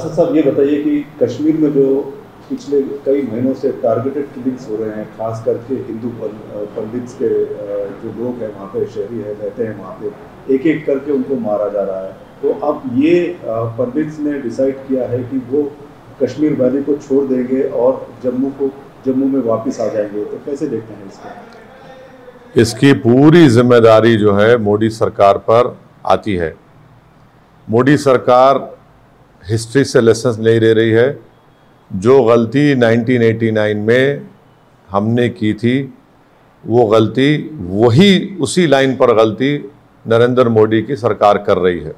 असद साहब, ये बताइए कि कश्मीर में जो पिछले कई महीनों से टारगेटेड किलिंग्स हो रहे हैं, खास करके हिंदू पंडित्स के जो लोग हैं वहाँ पे, शहरी है, रहते हैं वहाँ पे, एक एक करके उनको मारा जा रहा है। तो अब ये पंडित्स ने डिसाइड किया है कि वो कश्मीर वैली को छोड़ देंगे और जम्मू में वापस आ जाएंगे। तो कैसे देखते हैं इसको? इसकी पूरी जिम्मेदारी जो है मोदी सरकार पर आती है। मोदी सरकार हिस्ट्री से लेसन्स नहीं ले रही है। जो गलती 1989 में हमने की थी, वो गलती वही उसी लाइन पर गलती नरेंद्र मोदी की सरकार कर रही है।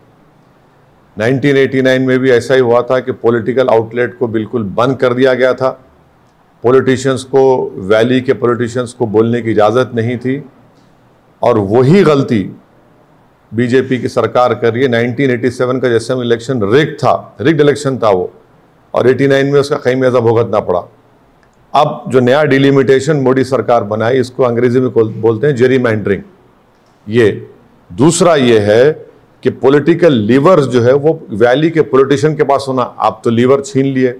1989 में भी ऐसा ही हुआ था कि पॉलिटिकल आउटलेट को बिल्कुल बंद कर दिया गया था। पॉलिटिशियंस को, वैली के पॉलिटिशियंस को बोलने की इजाज़त नहीं थी, और वही गलती बीजेपी की सरकार कर रही है। 1987 का जैसे इलेक्शन रिग्ड इलेक्शन था वो, और 89 में उसका खमियाजा भुगतना पड़ा। अब जो नया डिलिमिटेशन मोदी सरकार बनाई, इसको अंग्रेजी में बोलते हैं जेरीमैंडरिंग। ये दूसरा ये है कि पॉलिटिकल लीवर्स जो है वो वैली के पॉलिटिशियन के पास होना, आप तो लीवर छीन लिए।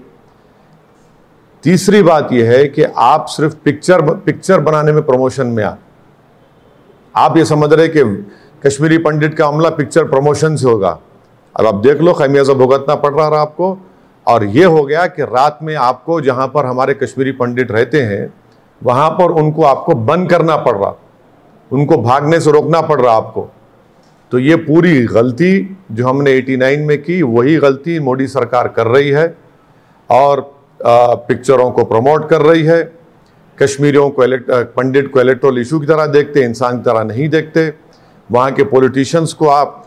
तीसरी बात यह है कि आप सिर्फ पिक्चर बनाने में, प्रमोशन में आप ये समझ रहे कि कश्मीरी पंडित का हमला पिक्चर प्रमोशन से होगा। अब आप देख लो, खमियाजा भुगतना पड़ रहा आपको। और ये हो गया कि रात में आपको, जहां पर हमारे कश्मीरी पंडित रहते हैं, वहां पर उनको आपको बंद करना पड़ रहा, उनको भागने से रोकना पड़ रहा आपको। तो ये पूरी गलती जो हमने 89 में की, वही गलती मोदी सरकार कर रही है, और पिक्चरों को प्रमोट कर रही है। कश्मीरियों को, पंडित को इलेक्टोरल इशू की तरह देखते, इंसान की तरह नहीं देखते। वहाँ के पॉलिटिशियंस को आप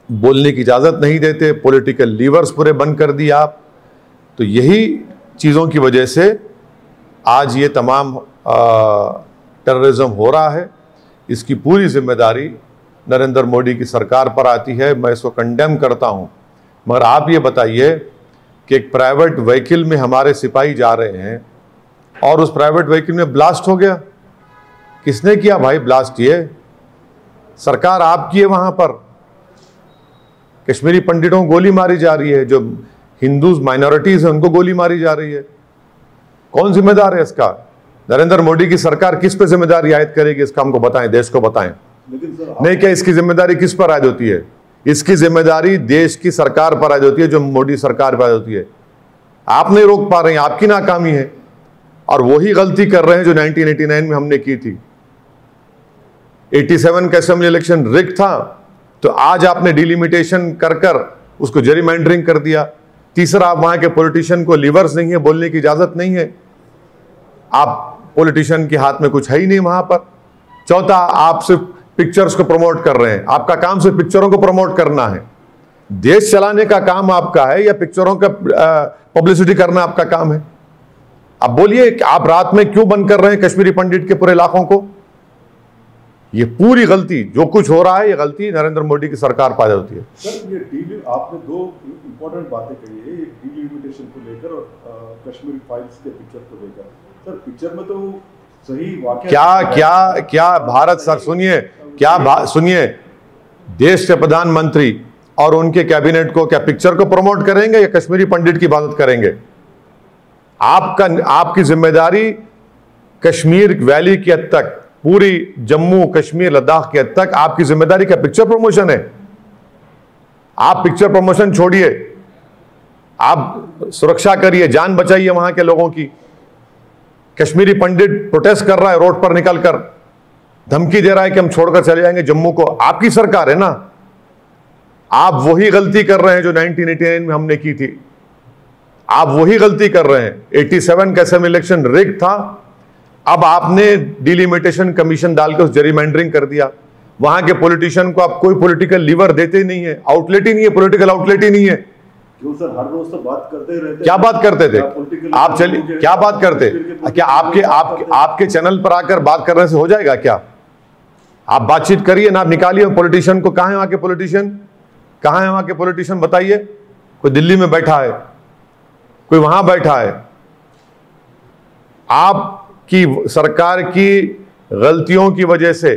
बोलने की इजाज़त नहीं देते, पॉलिटिकल लीवर्स पूरे बंद कर दिए आप। तो यही चीज़ों की वजह से आज ये तमाम टेररिज्म हो रहा है। इसकी पूरी जिम्मेदारी नरेंद्र मोदी की सरकार पर आती है। मैं इसको कंडेम करता हूँ। मगर आप ये बताइए कि एक प्राइवेट व्हीकल में हमारे सिपाही जा रहे हैं और उस प्राइवेट व्हीकल में ब्लास्ट हो गया। किसने किया भाई ब्लास्ट? ये सरकार आपकी है। वहां पर कश्मीरी पंडितों को गोली मारी जा रही है, जो हिंदू माइनॉरिटीज है उनको गोली मारी जा रही है। कौन जिम्मेदार है इसका? नरेंद्र मोदी की सरकार किस पे जिम्मेदारी आयद करेगी? इसका हमको बताएं, देश को बताएं। नहीं, क्या इसकी जिम्मेदारी किस पर आयद होती है? इसकी जिम्मेदारी देश की सरकार पर आयद होती है, जो मोदी सरकार पर आयद होती है। आप नहीं रोक पा रहे हैं, आपकी नाकामी है। और वही गलती कर रहे हैं जो 1989 में हमने की थी। 87 का असेंबली इलेक्शन रिग्ड था, तो आज आपने डिलिमिटेशन कर उसको जेरीमैंडरिंग कर दिया। तीसरा, आप वहां के पॉलिटिशियन को लीवर्स नहीं है, बोलने की इजाजत नहीं है। आप पॉलिटिशियन के हाथ में कुछ है ही नहीं वहां पर। चौथा, आप सिर्फ पिक्चर्स को प्रमोट कर रहे हैं। आपका काम सिर्फ पिक्चरों को प्रमोट करना है। देश चलाने का काम आपका है या पिक्चरों का पब्लिसिटी करना आपका काम है? अब बोलिए कि आप रात में क्यों बंद कर रहे हैं कश्मीरी पंडित के पूरे इलाकों को? ये पूरी गलती, जो कुछ हो रहा है, ये गलती नरेंद्र मोदी की सरकार पर होती है। सर, ये आपने दो इंपॉर्टेंट बातें कही है, एक डिलिमिटेशन को लेकर और कश्मीरी फाइल्स के पिक्चर को लेकर। सर, पिक्चर में तो सही वाकया क्या भारत सर सुनिए, देश के प्रधानमंत्री और उनके कैबिनेट को क्या पिक्चर को प्रमोट करेंगे या कश्मीरी पंडित की इबादत करेंगे? आपकी जिम्मेदारी कश्मीर वैली की हद तक, पूरी जम्मू कश्मीर लद्दाख की हद तक आपकी जिम्मेदारी क्या पिक्चर प्रमोशन है? आप पिक्चर प्रमोशन छोड़िए, आप सुरक्षा करिए, जान बचाइए वहां के लोगों की। कश्मीरी पंडित प्रोटेस्ट कर रहा है रोड पर निकलकर, धमकी दे रहा है कि हम छोड़कर चले जाएंगे जम्मू को। आपकी सरकार है ना। आप वही गलती कर रहे हैं जो 1989 में हमने की थी। आप वही गलती कर रहे हैं। 87 का असेंबली इलेक्शन रिग्ड था। अब आपने डिलिमिटेशन कमीशन डालकर उस जेरीमैंडरिंग कर दिया। वहां के पॉलिटिशियन को आप कोई पॉलिटिकल लीवर देते ही नहीं है, आउटलेट ही नहीं है, पॉलिटिकल आउटलेट ही नहीं है। क्यों सर, हर रोज तो बात करते रहते। क्या बात करते थे आप? चलिए, क्या बात करते? क्या आपके चैनल पर आकर बात करने से हो जाएगा क्या? आप बातचीत करिए ना, आप निकालिए पॉलिटिशियन को। कहां है वहां के पॉलिटिशियन? कहां है वहां के पॉलिटिशियन? बताइए। कोई दिल्ली में बैठा है, कोई वहां बैठा है। आपकी सरकार की गलतियों की वजह से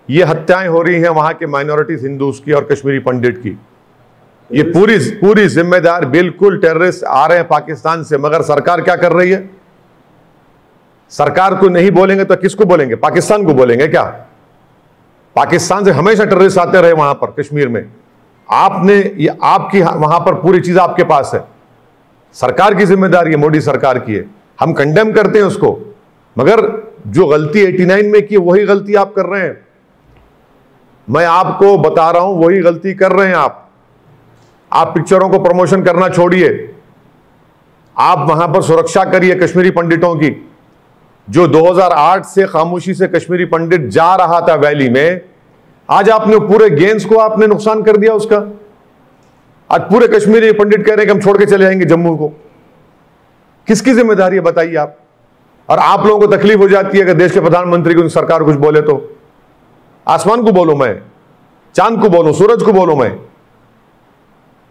ये हत्याएं हो रही हैं वहां के माइनॉरिटीज हिंदूज की और कश्मीरी पंडित की। ये पूरी जिम्मेदार, बिल्कुल टेररिस्ट आ रहे हैं पाकिस्तान से, मगर सरकार क्या कर रही है? सरकार को नहीं बोलेंगे तो किसको बोलेंगे? पाकिस्तान को बोलेंगे क्या? पाकिस्तान से हमेशा टेररिस्ट आते रहे वहां पर कश्मीर में। आपने ये आपकी वहां पर पूरी चीज आपके पास है, सरकार की जिम्मेदारी है, मोदी सरकार की है। हम कंडेम करते हैं उसको, मगर जो गलती 89 में की वही गलती आप कर रहे हैं। मैं आपको बता रहा हूं, वही गलती कर रहे हैं आप। पिक्चरों को प्रमोशन करना छोड़िए, आप वहां पर सुरक्षा करिए कश्मीरी पंडितों की। जो 2008 से खामोशी से कश्मीरी पंडित जा रहा था वैली में, आज आपने पूरे गेम्स को आपने नुकसान कर दिया उसका। आज पूरे कश्मीरी पंडित कह रहे हैं कि हम छोड़ के चले जाएंगे जम्मू को। किसकी जिम्मेदारी है बताइए आप? और आप लोगों को तकलीफ हो जाती है कि देश के प्रधानमंत्री को सरकार कुछ बोले तो। आसमान को बोलो मैं, चांद को बोलो, सूरज को बोलो मैं।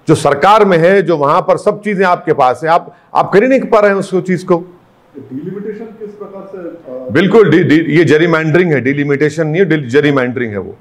जो सरकार में है, जो वहां पर सब चीजें आपके पास है, आप कर ही नहीं पा रहे हैं उस चीज को। डिलिमिटेशन किस प्रकार से? बिल्कुल ये जेरीमैंडरिंग है, डिलिमिटेशन नहीं है, जेरीमैंडरिंग है वो।